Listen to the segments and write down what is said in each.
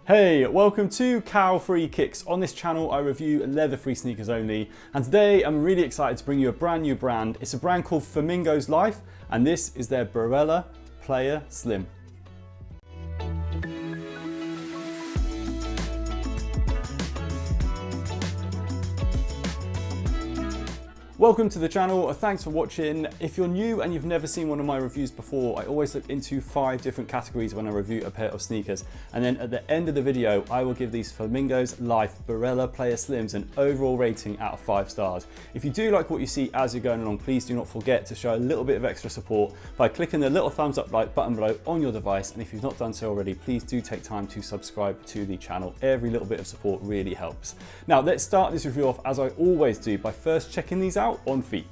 Hey, welcome to Cow-Free Kicks. On this channel I review leather-free sneakers only, and today I'm really excited to bring you a brand new brand. It's a brand called Flamingoslife, and this is their BARELA Player Slim. Welcome to the channel, thanks for watching. If you're new and you've never seen one of my reviews before, I always look into 5 different categories when I review a pair of sneakers. And then at the end of the video, I will give these Flamingoslife BARELA Player Slims an overall rating out of 5 stars. If you do like what you see as you're going along, please do not forget to show a little bit of extra support by clicking the little thumbs up like button below on your device. And if you've not done so already, please do take time to subscribe to the channel. Every little bit of support really helps. Now let's start this review off as I always do by first checking these out on feet.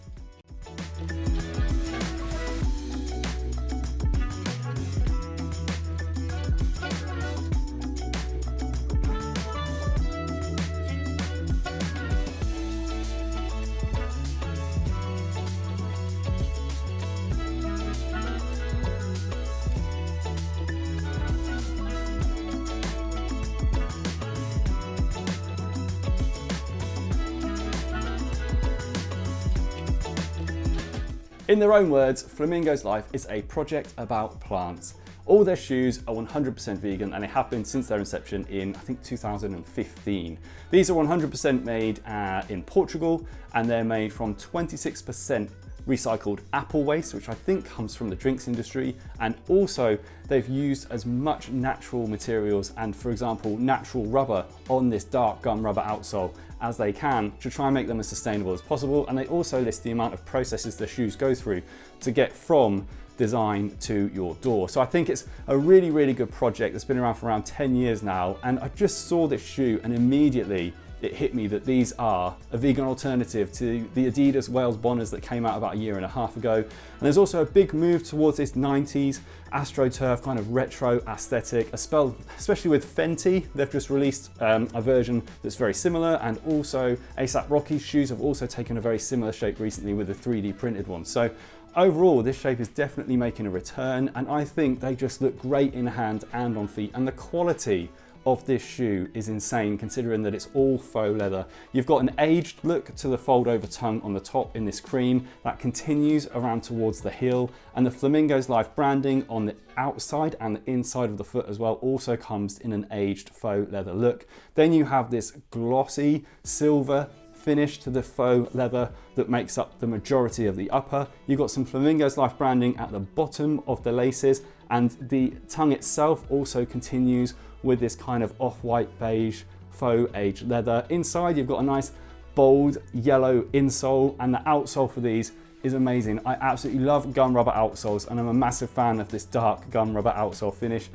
In their own words, Flamingoslife is a project about plants. All their shoes are 100% vegan, and they have been since their inception in, I think, 2015. These are 100% made in Portugal, and they're made from 26% recycled apple waste, which I think comes from the drinks industry. And also they've used as much natural materials and, for example, natural rubber on this dark gum rubber outsole as they can to try and make them as sustainable as possible. And they also list the amount of processes the shoes go through to get from design to your door. So I think it's a really, really good project that's been around for around 10 years now. And I just saw this shoe and immediately it hit me that these are a vegan alternative to the Adidas Wales Bonners that came out about a year and a half ago. And there's also a big move towards this 90s AstroTurf kind of retro aesthetic, especially with Fenty. They've just released a version that's very similar, and also A$AP Rocky's shoes have also taken a very similar shape recently with a 3D printed one. So overall, this shape is definitely making a return, and I think they just look great in hand and on feet, and the quality of this shoe is insane considering that it's all faux leather. You've got an aged look to the fold over tongue on the top in this cream that continues around towards the heel, and the Flamingoslife branding on the outside and the inside of the foot as well also comes in an aged faux leather look. Then you have this glossy silver finish to the faux leather that makes up the majority of the upper. You've got some Flamingoslife branding at the bottom of the laces, and the tongue itself also continues with this kind of off-white beige faux aged leather. Inside you've got a nice bold yellow insole, and the outsole for these is amazing. I absolutely love gum rubber outsoles, and I'm a massive fan of this dark gum rubber outsole finish.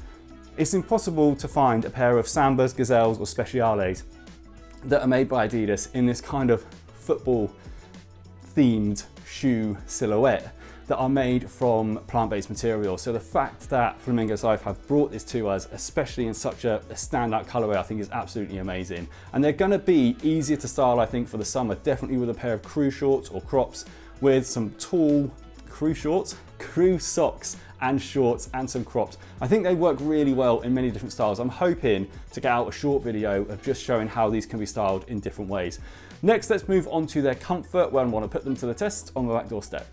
It's impossible to find a pair of Sambas, Gazelles or Speciales that are made by Adidas in this kind of football themed shoe silhouette that are made from plant-based materials. So the fact that Flamingoslife have brought this to us, especially in such a standout colorway, I think is absolutely amazing. And they're gonna be easier to style, I think, for the summer, definitely with a pair of crew shorts or crops with some tall crew socks and shorts and some crops. I think they work really well in many different styles. I'm hoping to get out a short video of just showing how these can be styled in different ways. Next, let's move on to their comfort, where I want to put them to the test on the back doorstep.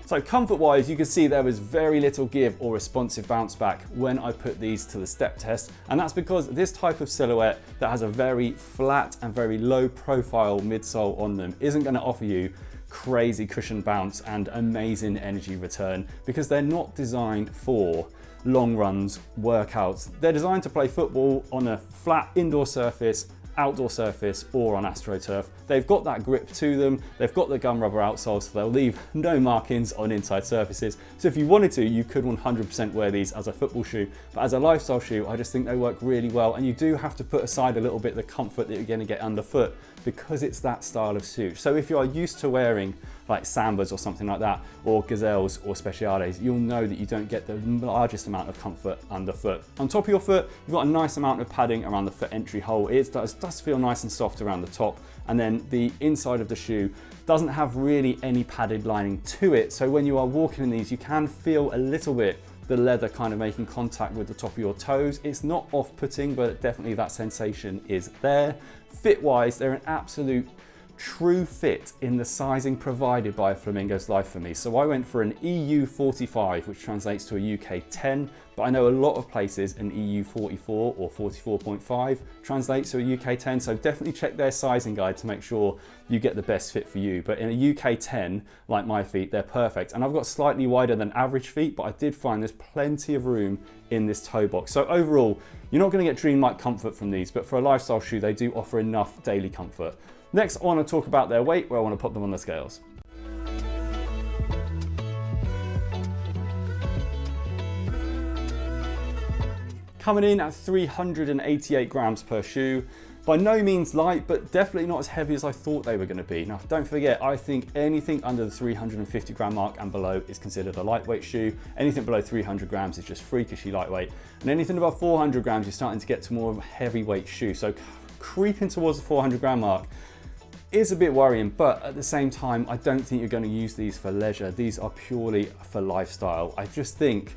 So comfort-wise, you can see there was very little give or responsive bounce back when I put these to the step test. And that's because this type of silhouette that has a very flat and very low profile midsole on them isn't gonna offer you crazy cushion bounce and amazing energy return, because they're not designed for long runs, workouts. They're designed to play football on a flat indoor surface, outdoor surface, or on AstroTurf. They've got that grip to them, they've got the gum rubber outsole, so they'll leave no markings on inside surfaces. So if you wanted to, you could 100% wear these as a football shoe, but as a lifestyle shoe, I just think they work really well, and you do have to put aside a little bit the comfort that you're gonna get underfoot because it's that style of shoe. So if you are used to wearing like Sambas or something like that, or Gazelles or Speciales, you'll know that you don't get the largest amount of comfort underfoot. On top of your foot, you've got a nice amount of padding around the foot entry hole. It does feel nice and soft around the top, and then the inside of the shoe doesn't have really any padded lining to it, so when you are walking in these, you can feel a little bit the leather kind of making contact with the top of your toes. It's not off-putting, but definitely that sensation is there. Fit-wise, they're an absolute true fit in the sizing provided by Flamingos Life for me. So I went for an EU 45, which translates to a UK 10, but I know a lot of places an EU 44 or 44.5 translates to a UK 10, so definitely check their sizing guide to make sure you get the best fit for you. But in a UK 10, like my feet, they're perfect. And I've got slightly wider than average feet, but I did find there's plenty of room in this toe box. So overall, you're not going to get dream-like comfort from these, but for a lifestyle shoe, they do offer enough daily comfort. Next, I want to talk about their weight, where I want to put them on the scales. Coming in at 388 grams per shoe. By no means light, but definitely not as heavy as I thought they were going to be. Now, don't forget, I think anything under the 350 gram mark and below is considered a lightweight shoe. Anything below 300 grams is just freakishly lightweight. And anything above 400 grams, you're starting to get to more of a heavyweight shoe. So creeping towards the 400 gram mark is a bit worrying, but at the same time, I don't think you're going to use these for leisure. These are purely for lifestyle. I just think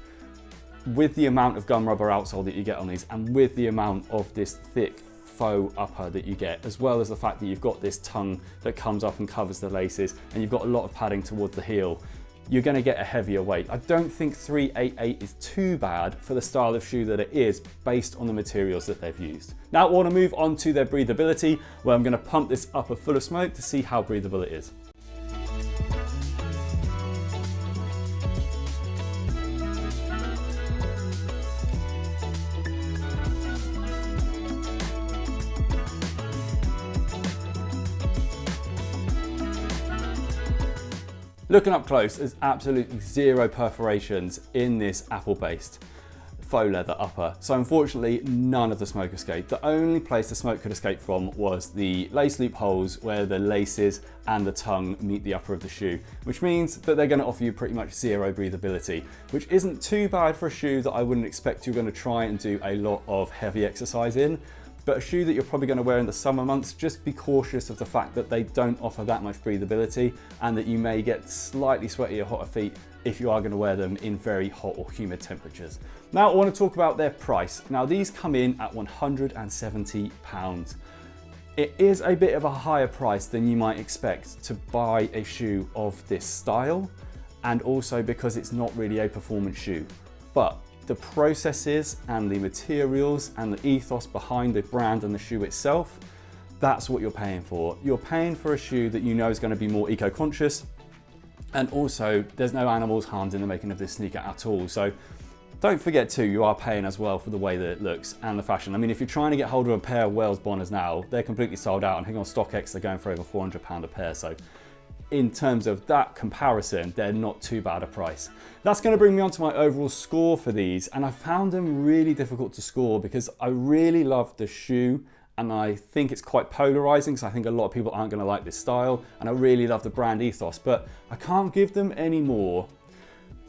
with the amount of gum rubber outsole that you get on these, and with the amount of this thick faux upper that you get, as well as the fact that you've got this tongue that comes up and covers the laces, and you've got a lot of padding towards the heel, you're going to get a heavier weight. I don't think 388 is too bad for the style of shoe that it is based on the materials that they've used. Now I want to move on to their breathability, where I'm going to pump this upper full of smoke to see how breathable it is. Looking up close, there's absolutely zero perforations in this apple-based faux leather upper. So unfortunately, none of the smoke escaped. The only place the smoke could escape from was the lace loop holes where the laces and the tongue meet the upper of the shoe, which means that they're going to offer you pretty much zero breathability, which isn't too bad for a shoe that I wouldn't expect you're going to try and do a lot of heavy exercise in. But a shoe that you're probably going to wear in the summer months, just be cautious of the fact that they don't offer that much breathability, and that you may get slightly sweaty or hotter feet if you are going to wear them in very hot or humid temperatures. Now I want to talk about their price. Now these come in at £170. It is a bit of a higher price than you might expect to buy a shoe of this style, and also because it's not really a performance shoe. But the processes and the materials and the ethos behind the brand and the shoe itself, that's what you're paying for. You're paying for a shoe that you know is going to be more eco-conscious, and also there's no animals harmed in the making of this sneaker at all. So don't forget too, you are paying as well for the way that it looks and the fashion. I mean, if you're trying to get hold of a pair of Wales Bonners now, they're completely sold out, and I think on StockX they're going for over £400 a pair. So in terms of that comparison, they're not too bad a price. That's going to bring me on to my overall score for these, and I found them really difficult to score because I really love the shoe, and I think it's quite polarizing, so I think a lot of people aren't going to like this style, and I really love the brand ethos, but I can't give them any more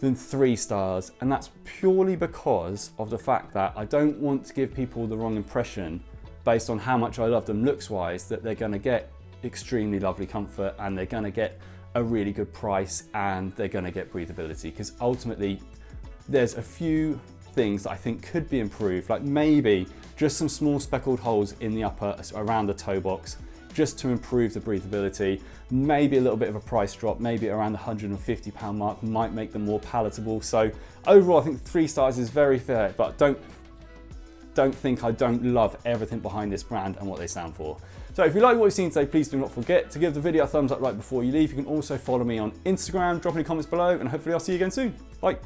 than 3 stars, and that's purely because of the fact that I don't want to give people the wrong impression based on how much I love them looks wise, that they're going to get extremely lovely comfort and they're going to get a really good price and they're going to get breathability, because ultimately there's a few things that I think could be improved, like maybe just some small speckled holes in the upper around the toe box just to improve the breathability. Maybe a little bit of a price drop, maybe around the £150 mark might make them more palatable. So overall I think 3 stars is very fair, but don't think I don't love everything behind this brand and what they stand for. So if you like what you've seen today, please do not forget to give the video a thumbs up right before you leave. You can also follow me on Instagram, drop any comments below, and hopefully I'll see you again soon. Bye.